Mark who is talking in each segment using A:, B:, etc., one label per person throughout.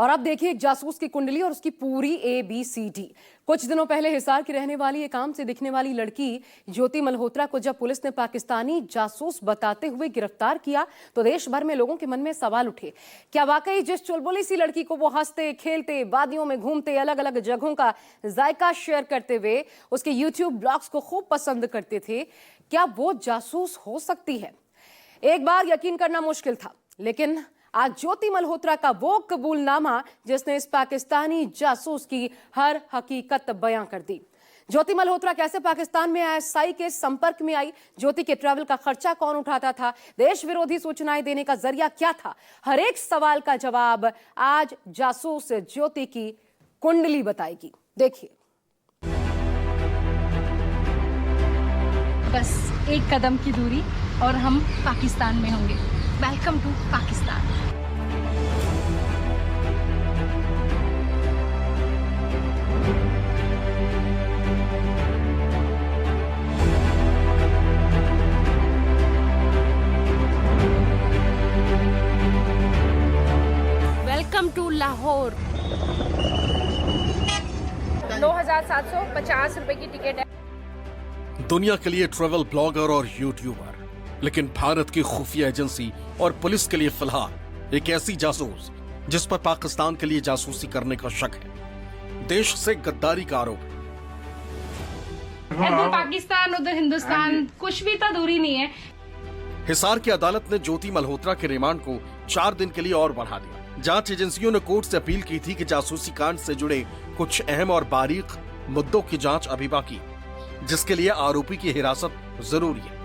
A: और अब देखिए एक जासूस की कुंडली और उसकी पूरी ABCD। कुछ दिनों पहले हिसार की रहने वाली एक आम से दिखने वाली लड़की ज्योति मल्होत्रा को जब पुलिस ने पाकिस्तानी जासूस बताते हुए गिरफ्तार किया तो देश भर में लोगों के मन में सवाल उठे। क्या वाकई जिस चुलबुली सी लड़की को वो हंसते खेलते वादियों में घूमते अलग अलग जगहों का जायका शेयर करते हुए उसके YouTube ब्लॉग्स को खूब पसंद करते थे, क्या वो जासूस हो सकती है? एक बार यकीन करना मुश्किल था, लेकिन आज ज्योति मल्होत्रा का वो कबूलनामा जिसने इस पाकिस्तानी जासूस की हर हकीकत बयां कर दी। ज्योति मल्होत्रा कैसे पाकिस्तान में ISI के संपर्क में आई, ज्योति के ट्रैवल का खर्चा कौन उठाता था, देश विरोधी सूचनाएं देने का जरिया क्या था, हर एक सवाल का जवाब आज जासूस ज्योति की कुंडली बताएगी। देखिए।
B: बस एक कदम की दूरी और हम पाकिस्तान में होंगे। Welcome to Pakistan. Welcome to Lahore.
C: 9,750 रुपए की टिकट है।
D: दुनिया के लिए ट्रैवल ब्लॉगर और यूट्यूबर, लेकिन भारत की खुफिया एजेंसी और पुलिस के लिए फिलहाल एक ऐसी जासूस जिस पर पाकिस्तान के लिए जासूसी करने का शक है, देश से गद्दारी का आरोप है।
B: इधर पाकिस्तान उधर हिंदुस्तान, कुछ भी तो दूरी नहीं है।
D: हिसार की अदालत ने ज्योति मल्होत्रा के रिमांड को 4 दिन के लिए और बढ़ा दिया। जांच एजेंसियों ने कोर्ट से अपील की थी कि जासूसी कांड से जुड़े कुछ अहम और बारीक मुद्दों की जांच अभी बाकी है, जिसके लिए आरोपी की हिरासत जरूरी है।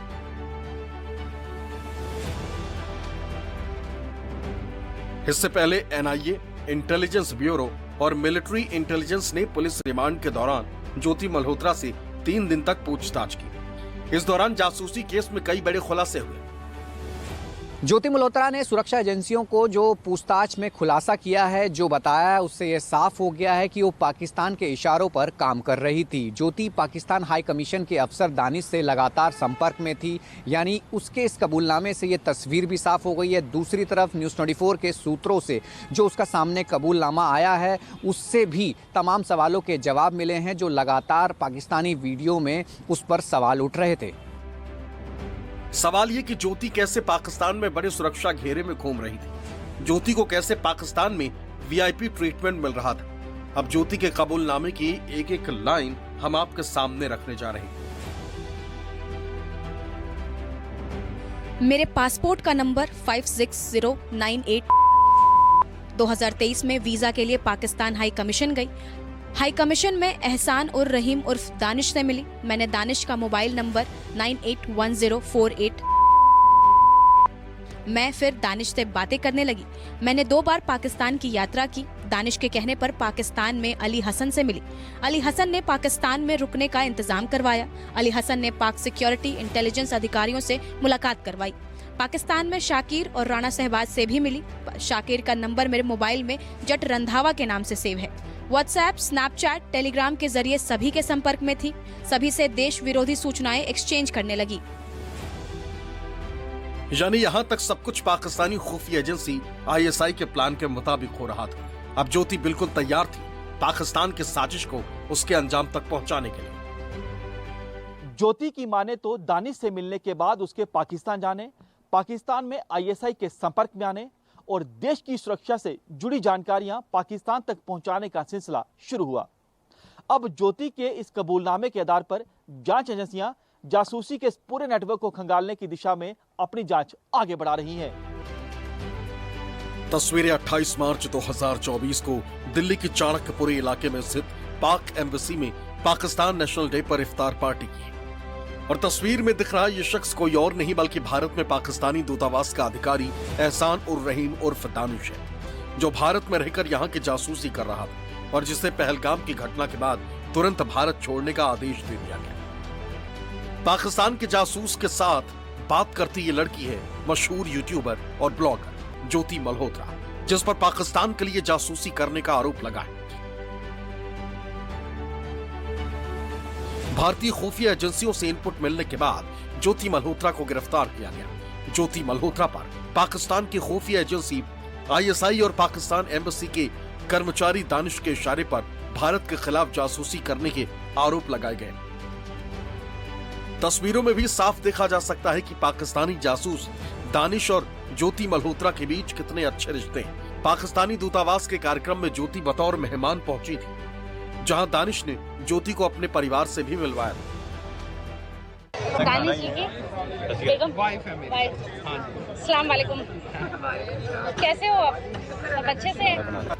D: इससे पहले NIA, इंटेलिजेंस ब्यूरो और मिलिट्री इंटेलिजेंस ने पुलिस रिमांड के दौरान ज्योति मल्होत्रा से 3 दिन तक पूछताछ की। इस दौरान जासूसी केस में कई बड़े खुलासे हुए।
E: ज्योति मल्होत्रा ने सुरक्षा एजेंसियों को जो पूछताछ में खुलासा किया है, जो बताया है, उससे ये साफ हो गया है कि वो पाकिस्तान के इशारों पर काम कर रही थी। ज्योति पाकिस्तान हाई कमीशन के अफसर दानिश से लगातार संपर्क में थी, यानी उसके इस कबूलनामे से ये तस्वीर भी साफ हो गई है। दूसरी तरफ न्यूज़ 24 के सूत्रों से जो उसका सामने कबूलनामा आया है, उससे भी तमाम सवालों के जवाब मिले हैं, जो लगातार पाकिस्तानी वीडियो में उस पर सवाल उठ रहे थे।
D: सवाल ये कि ज्योति कैसे पाकिस्तान में बड़े सुरक्षा घेरे में घूम रही थी, ज्योति को कैसे पाकिस्तान में VIP ट्रीटमेंट मिल रहा था। अब ज्योति के कबूलनामे की एक एक लाइन हम आपके सामने रखने जा रहे हैं।
F: मेरे पासपोर्ट का नंबर 56098। 2023 में वीजा के लिए पाकिस्तान हाई कमीशन गई। हाई कमीशन में एहसान उर रहीम उर्फ दानिश से मिली। मैंने दानिश का मोबाइल नंबर 981048। मैं फिर दानिश से बातें करने लगी। मैंने 2 बार पाकिस्तान की यात्रा की। दानिश के कहने पर पाकिस्तान में अली हसन से मिली। अली हसन ने पाकिस्तान में रुकने का इंतजाम करवाया। अली हसन ने पाक सिक्योरिटी इंटेलिजेंस अधिकारियों से मुलाकात करवाई। पाकिस्तान में शाकिर और राणा सहबाज से भी मिली। शाकिर का नंबर मेरे मोबाइल में जट रंधावा के नाम से सेव है। व्हाट्सएप, स्नैपचैट, टेलीग्राम के जरिए सभी के संपर्क में थी। सभी से देश विरोधी सूचनाएं एक्सचेंज करने लगी।
D: यानी यहाँ तक सब कुछ पाकिस्तानी खुफिया एजेंसी ISI के प्लान के मुताबिक हो रहा था। अब ज्योति बिल्कुल तैयार थी पाकिस्तान की साजिश को उसके अंजाम तक पहुंचाने के लिए।
G: ज्योति की माने तो दानिश से मिलने के बाद उसके पाकिस्तान जाने, पाकिस्तान में ISI के संपर्क में आने और देश की सुरक्षा से जुड़ी जानकारियां पाकिस्तान तक पहुंचाने का सिलसिला शुरू हुआ। अब ज्योति के इस कबूलनामे के आधार पर जांच एजेंसियां जासूसी के इस पूरे नेटवर्क को खंगालने की दिशा में अपनी जांच आगे बढ़ा रही हैं।
D: तस्वीरें 28 मार्च 2024 को दिल्ली की चाणक्यपुरी इलाके में स्थित पाक एम्बेसी में पाकिस्तान नेशनल डे पर इफ्तार पार्टी की। और तस्वीर में दिख रहा ये शख्स कोई और नहीं बल्कि भारत में पाकिस्तानी दूतावास का अधिकारी एहसान उर रहीम उर्फ दानिश है, जो भारत में रहकर यहाँ की जासूसी कर रहा था और जिसे पहलगाम की घटना के बाद तुरंत भारत छोड़ने का आदेश दे दिया गया। पाकिस्तान के जासूस के साथ बात करती ये लड़की है मशहूर यूट्यूबर और ब्लॉगर ज्योति मल्होत्रा, जिस पर पाकिस्तान के लिए जासूसी करने का आरोप लगा है। भारतीय खुफिया एजेंसियों से इनपुट मिलने के बाद ज्योति मल्होत्रा को गिरफ्तार किया गया। ज्योति मल्होत्रा पर पाकिस्तान की खुफिया एजेंसी ISI और पाकिस्तान एम्बेसी के कर्मचारी दानिश के इशारे पर भारत के खिलाफ जासूसी करने के आरोप लगाए गए। तस्वीरों में भी साफ देखा जा सकता है कि पाकिस्तानी जासूस दानिश और ज्योति मल्होत्रा के बीच कितने अच्छे रिश्ते हैं। पाकिस्तानी दूतावास के कार्यक्रम में ज्योति बतौर मेहमान पहुंची थी, जहां दानिश ने ज्योति को अपने परिवार से भी मिलवाया।
B: दानिश जी की बेगम अस्सलाम वालेकुम, कैसे हो आप? सब अच्छे से हैं?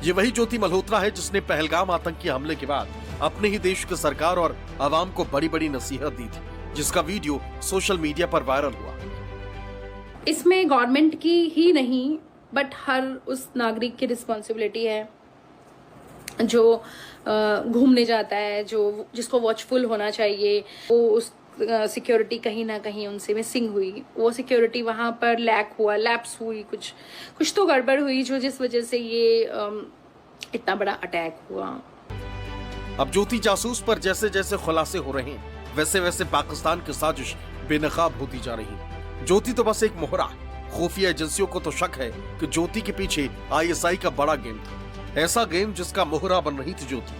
D: ये वही ज्योति मल्होत्रा है जिसने पहलगाम आतंकी हमले के बाद अपने ही देश की सरकार और आवाम को बड़ी बड़ी नसीहत दी थी, जिसका वीडियो सोशल मीडिया पर वायरल हुआ।
C: इसमें गवर्नमेंट की ही नहीं बट हर उस नागरिक की रिस्पॉन्सिबिलिटी है जो घूमने जाता है, जो जिसको वॉचफुल होना चाहिए। वो उस सिक्योरिटी कहीं ना कहीं उनसे मिसिंग हुई, वो सिक्योरिटी वहां पर लैप्स हुई, कुछ तो गड़बड़ हुई जो जिस वजह से ये इतना बड़ा अटैक हुआ।
D: अब ज्योति जासूस पर जैसे जैसे खुलासे हो रहे हैं, वैसे वैसे पाकिस्तान की साजिश बेनकाब होती जा रही है। ज्योति तो बस एक मोहरा। खुफिया एजेंसियों को तो शक है कि ज्योति के पीछे ISI का बड़ा गेम था, ऐसा गेम जिसका मोहरा बन रही थी ज्योति,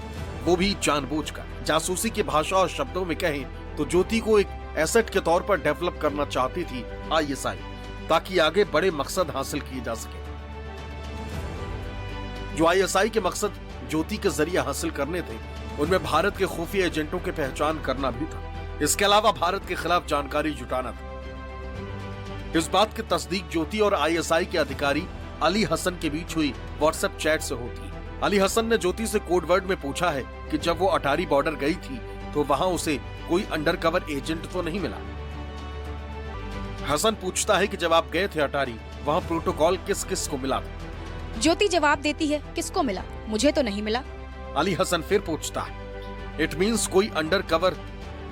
D: वो भी जानबूझकर। जासूसी की भाषा और शब्दों में कहें तो ज्योति को एक एसेट के तौर पर डेवलप करना चाहती थी ISI, ताकि आगे बड़े मकसद हासिल किए जा सके। जो ISI के मकसद ज्योति के जरिए हासिल करने थे, उनमें भारत के खुफिया एजेंटों की पहचान करना भी था। इसके अलावा भारत के खिलाफ जानकारी जुटाना था। इस बात की तस्दीक ज्योति और ISI के अधिकारी अली हसन के बीच हुई व्हाट्सएप चैट से होती है। अली हसन ने ज्योति से कोडवर्ड में पूछा है कि जब वो अटारी बॉर्डर गई थी तो वहां उसे कोई अंडरकवर एजेंट तो नहीं मिला। हसन पूछता है कि जब आप गए थे अटारी, वहां प्रोटोकॉल किस किस को मिला था?
F: ज्योति जवाब देती है, किसको मिला? मुझे तो नहीं मिला।
D: अली हसन फिर पूछता है, इट मीन्स कोई अंडरकवर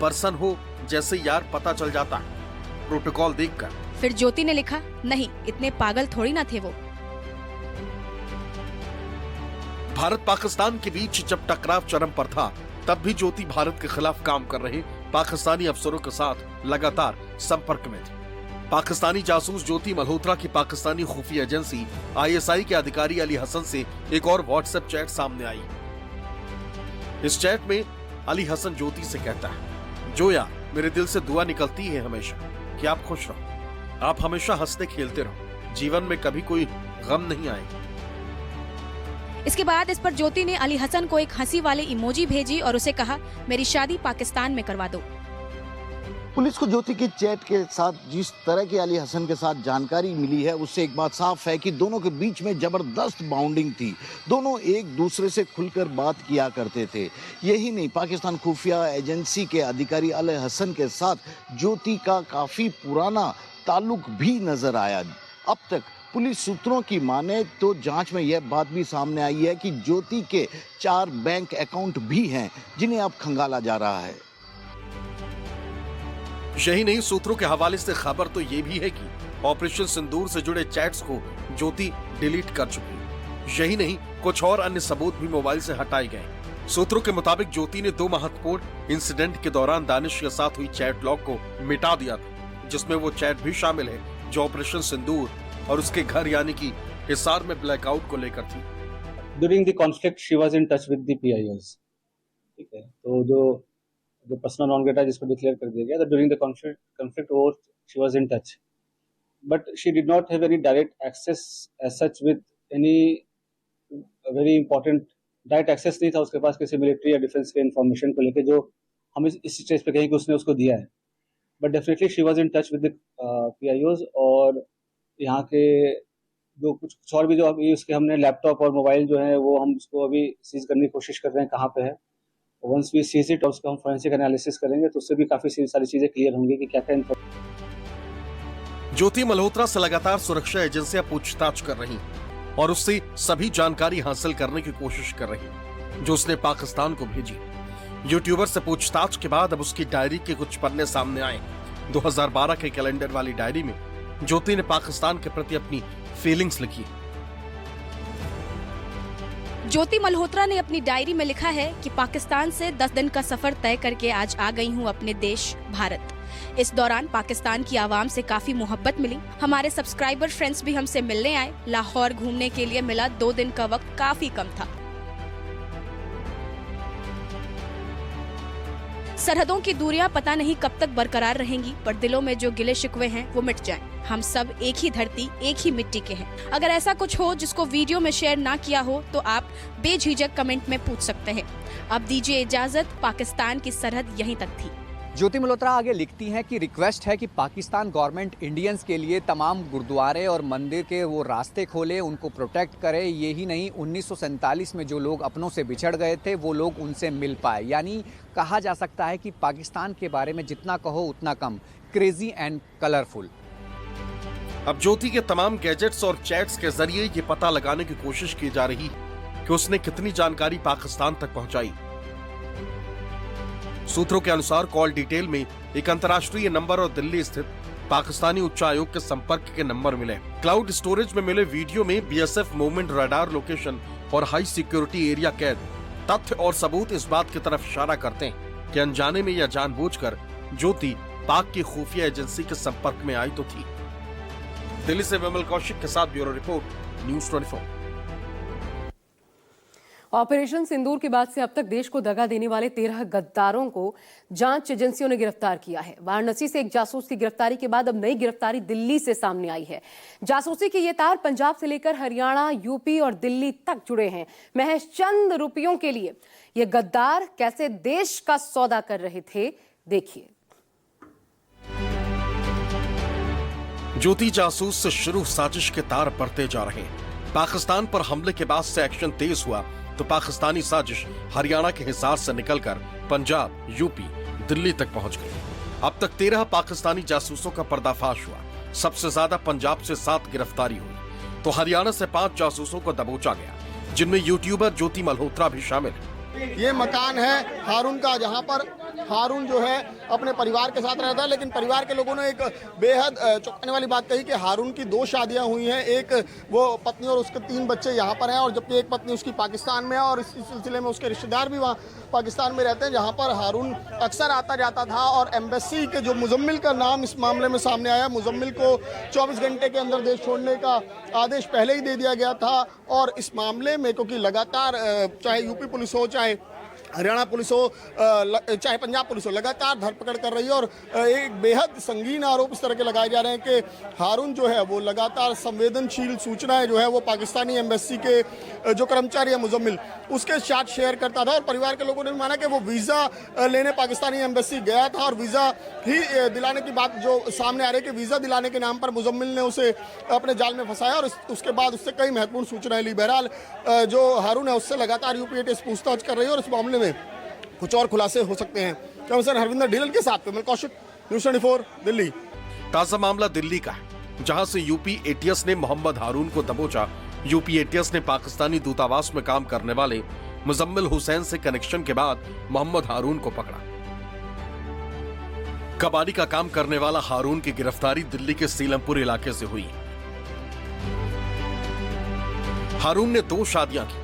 D: पर्सन हो, जैसे यार पता चल जाता है प्रोटोकॉल देखकर।
F: फिर ज्योति ने लिखा, नहीं इतने पागल थोड़ी ना थे वो।
D: भारत पाकिस्तान के बीच जब टकराव चरम पर था, तब भी ज्योति भारत के खिलाफ काम कर रहे पाकिस्तानी अफसरों के साथ लगातार संपर्क में थी। पाकिस्तानी जासूस ज्योति मल्होत्रा की पाकिस्तानी खुफिया एजेंसी ISI के अधिकारी अली हसन से एक और व्हाट्सएप चैट सामने आई। इस चैट में अली हसन ज्योति से कहता है, जोया मेरे दिल से दुआ निकलती है हमेशा कि आप खुश रहो, आप हमेशा हंसते खेलते रहो, जीवन में कभी कोई गम नहीं आए।
F: इसके बाद इस पर ज्योति ने अली हसन को एक हंसी वाली इमोजी भेजी और उसे कहा, मेरी शादी पाकिस्तान में करवा दो।
H: पुलिस को ज्योति के चैट के साथ जिस तरह की अली हसन के साथ जानकारी मिली है, उससे एक बात साफ है कि दोनों के बीच में जबरदस्त बाउंडिंग थी। दोनों एक दूसरे से खुलकर बात किया करते थे। यही नहीं, पाकिस्तान खुफिया एजेंसी के अधिकारी अली हसन के साथ ज्योति का काफी पुराना ताल्लुक भी नजर आया। अब तक पुलिस सूत्रों की माने तो जांच में यह बात भी सामने आई है कि ज्योति के 4 बैंक अकाउंट भी हैं जिन्हें अब खंगाला जा रहा है।
D: यही नहीं, सूत्रों के हवाले से खबर तो ये भी है कि ऑपरेशन सिंदूर से जुड़े चैट्स को ज्योति डिलीट कर चुकी। यही नहीं, कुछ और अन्य सबूत भी मोबाइल से हटाए गए। सूत्रों के मुताबिक ज्योति ने 2 महत्वपूर्ण इंसिडेंट के दौरान दानिश के साथ हुई चैट लॉग को मिटा दिया था, जिसमें वो चैट भी शामिल है जो ऑपरेशन सिंदूर और उसके घर यानी कि हिसार में ब्लैकआउट को लेकर थी।
I: During the conflict, she was in touch with the PIOs. ठीक है, तो जो पर्सनल नॉन ग्रेटा जिसको डिक्लेयर कर दिया गया, तो during the conflict war she was in touch, but she did not have any direct access as such with any very important direct access नहीं था उसके पास किसी मिलिट्री या डिफेंस के इंफॉर्मेशन को लेके जो हम इस स्टेज पे कहें कि उसने उसको दिया है। But definitely she was in touch with the PIOs, और यहाँ के जो कुछ और भी जो अभी उसके हमने लैपटॉप और मोबाइल जो है वो हम उसको अभी सीज करने की कोशिश कर रहे हैं कहाँ पे है। वंस वी सीज इट और उसको हम फोरेंसिक एनालिसिस करेंगे तो उससे भी काफी सारी चीजें क्लियर होंगी कि क्या क्या।
D: ज्योति मल्होत्रा से लगातार सुरक्षा एजेंसियां पूछताछ कर रही और उससे सभी जानकारी हासिल करने की कोशिश कर रही जो उसने पाकिस्तान को भेजी। यूट्यूबर से पूछताछ के बाद अब उसकी डायरी के कुछ पन्ने सामने आए। 2012 के कैलेंडर वाली डायरी में ज्योति ने पाकिस्तान के प्रति अपनी फीलिंग्स लिखी।
F: ज्योति मल्होत्रा ने अपनी डायरी में लिखा है कि पाकिस्तान से 10 दिन का सफर तय करके आज आ गई हूँ अपने देश भारत। इस दौरान पाकिस्तान की आवाम से काफी मोहब्बत मिली। हमारे सब्सक्राइबर फ्रेंड्स भी हमसे मिलने आए। लाहौर घूमने के लिए मिला 2 दिन का वक्त काफी कम था। सरहदों की दूरियां पता नहीं कब तक बरकरार रहेंगी, पर दिलों में जो गिले शिकवे हैं वो मिट जाएं। हम सब एक ही धरती, एक ही मिट्टी के हैं। अगर ऐसा कुछ हो जिसको वीडियो में शेयर ना किया हो तो आप बेझिझक कमेंट में पूछ सकते हैं। अब दीजिए इजाजत, पाकिस्तान की सरहद यहीं तक थी।
E: ज्योति मल्होत्रा आगे लिखती हैं कि रिक्वेस्ट है कि पाकिस्तान गवर्नमेंट इंडियंस के लिए तमाम गुरुद्वारे और मंदिर के वो रास्ते खोले, उनको प्रोटेक्ट करे। ये ही नहीं, 1947 में जो लोग अपनों से बिछड़ गए थे वो लोग उनसे मिल पाए। यानी कहा जा सकता है कि पाकिस्तान के बारे में जितना कहो उतना कम, क्रेजी एंड कलरफुल।
D: अब ज्योति के तमाम गैजेट्स और चैट्स के जरिए ये पता लगाने की कोशिश की जा रही है कि उसने कितनी जानकारी पाकिस्तान तक पहुंचाई। सूत्रों के अनुसार कॉल डिटेल में एक अंतर्राष्ट्रीय नंबर और दिल्ली स्थित पाकिस्तानी उच्चायोग के संपर्क के नंबर मिले। क्लाउड स्टोरेज में मिले वीडियो में बीएसएफ मूवमेंट रडार लोकेशन और हाई सिक्योरिटी एरिया कैद तथ्य और सबूत इस बात की तरफ इशारा करते हैं कि अनजाने में या जानबूझकर ज्योति पाक की खुफिया एजेंसी के संपर्क में आई तो थी। दिल्ली से विमल कौशिक के साथ ब्यूरो रिपोर्ट, न्यूज़ 24।
A: ऑपरेशन सिंदूर के बाद से अब तक देश को दगा देने वाले 13 गद्दारों को जांच एजेंसियों ने गिरफ्तार किया है। वाराणसी से एक जासूस की गिरफ्तारी के बाद अब नई गिरफ्तारी दिल्ली से सामने आई है। जासूसी के ये तार पंजाब से लेकर हरियाणा, यूपी और दिल्ली तक जुड़े हैं। महज चंद रुपयों के लिए ये गद्दार कैसे देश का सौदा कर रहे थे, देखिए।
D: ज्योति जासूस से शुरू साजिश के तार बढ़ते जा रहे हैं। पाकिस्तान पर हमले के बाद से एक्शन तेज हुआ तो पाकिस्तानी साजिश हरियाणा के हिसार से निकलकर पंजाब, यूपी, दिल्ली तक पहुंच गई। अब तक 13 पाकिस्तानी जासूसों का पर्दाफाश हुआ। सबसे ज्यादा पंजाब से 7 गिरफ्तारी हुई तो हरियाणा से 5 जासूसों को दबोचा गया, जिनमें यूट्यूबर ज्योति मल्होत्रा भी शामिल है।
J: ये मकान है हारून का, जहाँ पर हारून जो है अपने परिवार के साथ रहता है, लेकिन परिवार के लोगों ने एक बेहद चौंकाने वाली बात कही कि हारून की 2 शादियां हुई हैं। एक वो पत्नी और उसके 3 बच्चे यहाँ पर हैं, और जबकि एक पत्नी उसकी पाकिस्तान में है, और इस सिलसिले में उसके रिश्तेदार भी वहाँ पाकिस्तान में रहते हैं, जहाँ पर हारून अक्सर आता जाता था। और एम्बेसी के जो मुजम्मिल का नाम इस मामले में सामने आया, मुजम्मिल को 24 घंटे के अंदर देश छोड़ने का आदेश पहले ही दे दिया गया था। और इस मामले में क्योंकि लगातार चाहे यूपी पुलिस हो, चाहे हरियाणा पुलिस हो, चाहे पंजाब पुलिस हो, लगातार धरपकड़ कर रही है। और एक बेहद संगीन आरोप इस तरह के लगाए जा रहे हैं कि हारून जो है वो लगातार संवेदनशील सूचनाएं जो है वो पाकिस्तानी एम्बेसी के जो कर्मचारी है मुजम्मिल, उसके साथ शेयर करता था। और परिवार के लोगों ने माना कि वो वीज़ा लेने पाकिस्तानी एम्बेसी गया था, और वीज़ा ही दिलाने की बात जो सामने आ रही है कि वीज़ा दिलाने के नाम पर मुजम्मिल ने उसे अपने जाल में फंसाया, और उसके बाद उससे कई महत्वपूर्ण सूचनाएं ली। बहरहाल जो हारून है उससे लगातार यूपी एटीएस पूछताछ कर रही है, और इस मामले में कुछ और खुलासे हो सकते हैं। कमिश्नर हरविंदर ढिल्लन के साथ विमल कौशिक, न्यूज़ 24, दिल्ली।
D: ताजा मामला दिल्ली का है, जहां से यूपी एटीएस ने मोहम्मद हारून को दबोचा। यूपी एटीएस ने पाकिस्तानी दूतावास में काम करने वाले मुजम्मिल हुसैन से कनेक्शन के बाद मोहम्मद हारून को पकड़ा। कबाड़ी का काम करने वाला हारून की गिरफ्तारी दिल्ली के सीलमपुर इलाके से हुई। हारून ने 2 शादियां की।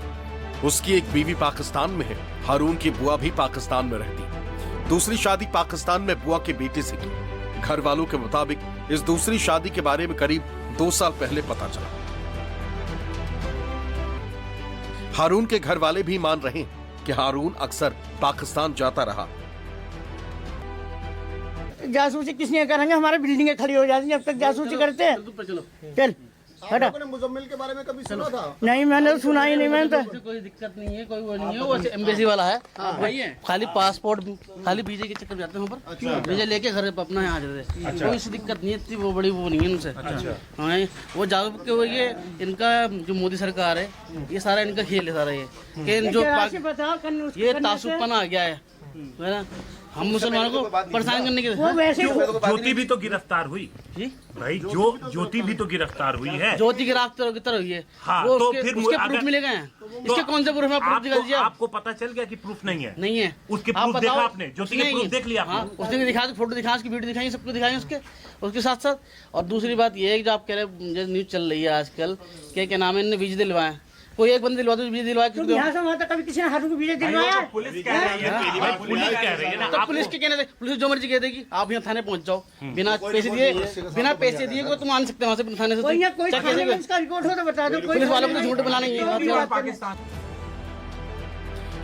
D: उसकी एक बीवी पाकिस्तान में है। हारून की बुआ भी पाकिस्तान में रहती। दूसरी शादी पाकिस्तान में बुआ के बेटे से की। घर वालों के मुताबिक इस दूसरी शादी के बारे में करीब 2 साल पहले पता चला। हारून के घर वाले भी मान रहे हैं कि हारून अक्सर पाकिस्तान जाता रहा।
K: जासूसी किसने करेंगे, हमारे बिल्डिंगें खड़ी हो जाती हैं जब तक जासूसी करते हैं। चल हटा।
J: आपने मुजम्मिल के बारे में कभी सुना था?
K: नहीं, मैंने तो सुना ही नहीं। मैंने तो
L: कोई दिक्कत नहीं है, कोई वो नहीं है, वो एम्बेसी वाला है। खाली पासपोर्ट, खाली वीजे के चक्कर जाते हैं वहाँ पर, वीजा लेके घर अपना यहाँ आ जाते हैं। कोई सी दिक्कत नहीं है, इतनी वो बड़ी वो नहीं है उनसे। हाँ, वो जागरूक के हुए इनका जो मोदी सरकार है, ये सारा इनका खेल है सारा। ये जो ये तासुबपना आ गया है ना, हम मुसलमानों को परेशान करने के।
M: ज्योति भी तो गिरफ्तार हुई जी भाई, ज्योति भी तो गिरफ्तार हुई है।
L: ज्योति गिरफ्तार हुई है।
M: हाँ,
L: वो
M: तो
L: उसके,
M: फिर
L: उसके प्रूफ मिले गए हैं। इसके कौन से प्रूफ में प्रूफ दिखा दीजिए।
M: आपको पता चल गया कि प्रूफ नहीं है?
L: नहीं है।
M: उसके प्रूफ देखा आपने? ज्योति के प्रूफ देख लिया?
L: हाँ, उसने दिखा, फोटो दिखा, उसकी वीडियो दिखाई, सबको दिखाई उसके साथ साथ। और दूसरी बात ये है कि जो आप कह रहे हैं न्यूज चल रही है आजकल, क्या नाम है, इन्होंने वीजा दिलवाए कोई एक बंदे दिलवा दो, वीजा दिलवाया
K: तुम यहाँ से वहाँ तक कभी किसी ने हारून को वीजा दिलवाया?
M: पुलिस कह रही है, पुलिस कह रही है ना।
L: तो पुलिस के कहने से, पुलिस जो मर्जी कह देगी, आप यहाँ थाने पहुंच जाओ, बिना पैसे दिए को तुम आन सकते हैं वहाँ से थाने से।
K: कोई ना कोई थाने में इसका रिकॉर्ड हो तो बता दो।
L: पुलिस वालों को तो झूठ बुलाना ही है।
M: पाकिस्तान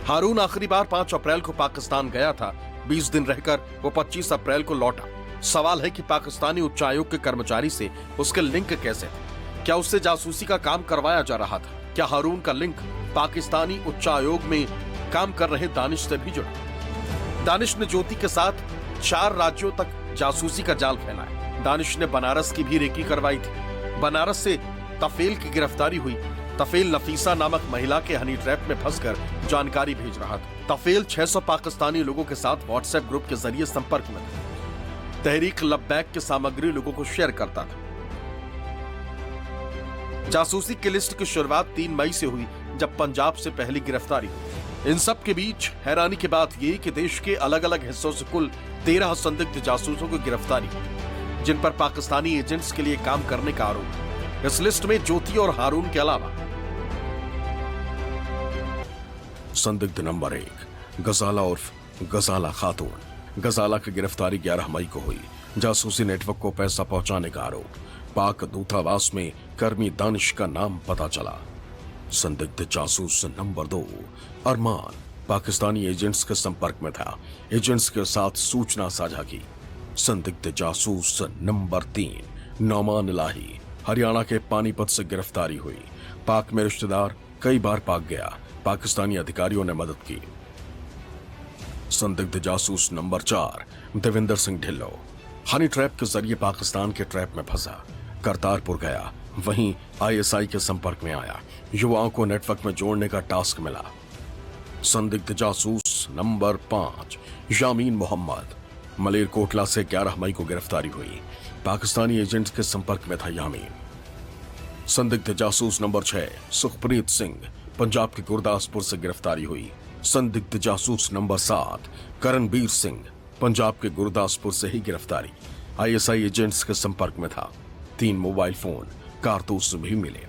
D: हारून आखिरी बार 5 अप्रैल को पाकिस्तान गया था। 20 दिन रहकर वो 25 अप्रैल को लौटा। सवाल है कि पाकिस्तानी उच्चायोग के कर्मचारी से उसके लिंक कैसे थे? क्या उससे जासूसी का काम करवाया जा रहा था? क्या हारून का लिंक पाकिस्तानी उच्चायोग में काम कर रहे दानिश से भी जुड़ा? दानिश ने ज्योति के साथ 4 राज्यों तक जासूसी का जाल फैलाया। दानिश ने बनारस की भी रेकी करवाई थी। बनारस से तफेल की गिरफ्तारी हुई। तफेल नफीसा नामक महिला के हनी ट्रैप में फंसकर जानकारी भेज रहा था। तफेल 600 पाकिस्तानी लोगों के साथ व्हाट्सएप ग्रुप के जरिए संपर्क में था। तहरीक लब्बैक की सामग्री लोगों को शेयर करता था। जासूसी की लिस्ट की शुरुआत 3 मई से हुई, जब पंजाब से पहली गिरफ्तारी हुई। इन सब के बीच हैरानी की बात यह कि देश के अलग अलग हिस्सों से कुल 13 संदिग्ध जासूसों की गिरफ्तारी हुई, जिन पर पाकिस्तानी एजेंट्स के लिए काम करने का आरोप है। इस लिस्ट में ज्योति और हारून के अलावा संदिग्ध नंबर 1 गजाला उर्फ गजाला खातून। गजाला की गिरफ्तारी 11 मई को हुई। जासूसी नेटवर्क को पैसा पहुंचाने का आरोप। पाक दूतावास में कर्मी दानिश का नाम पता चला। संदिग्ध जासूस नंबर 2 अरमान पाकिस्तानी एजेंट्स के संपर्क में था। एजेंट्स के साथ सूचना साझा की। संदिग्ध जासूस नंबर 3 नौमान इलाही हरियाणा के पानीपत से गिरफ्तारी हुई। पाक में रिश्तेदार, कई बार पाक गया। पाकिस्तानी अधिकारियों ने मदद की। संदिग्ध जासूस number 4 Devinder Singh Dhillon honey trap के जरिए पाकिस्तान के ट्रैप में फंसा। करतारपुर गया, वहीं आईएसआई के संपर्क में आया। युवाओं को नेटवर्क में जोड़ने का टास्क मिला। संदिग्ध जासूस नंबर 5 यामीन मोहम्मद मलेरकोटला से 11 मई को गिरफ्तारी हुई। पाकिस्तानी एजेंट के संपर्क में था यामीन। संदिग्ध जासूस नंबर 6 सुखप्रीत सिंह पंजाब के गुरदासपुर से गिरफ्तारी हुई। संदिग्ध जासूस नंबर 7 करणबीर सिंह पंजाब के गुरदासपुर से ही गिरफ्तारी। आईएसआई एजेंट्स के संपर्क में था। 3 मोबाइल फोन, कारतूस भी मिले।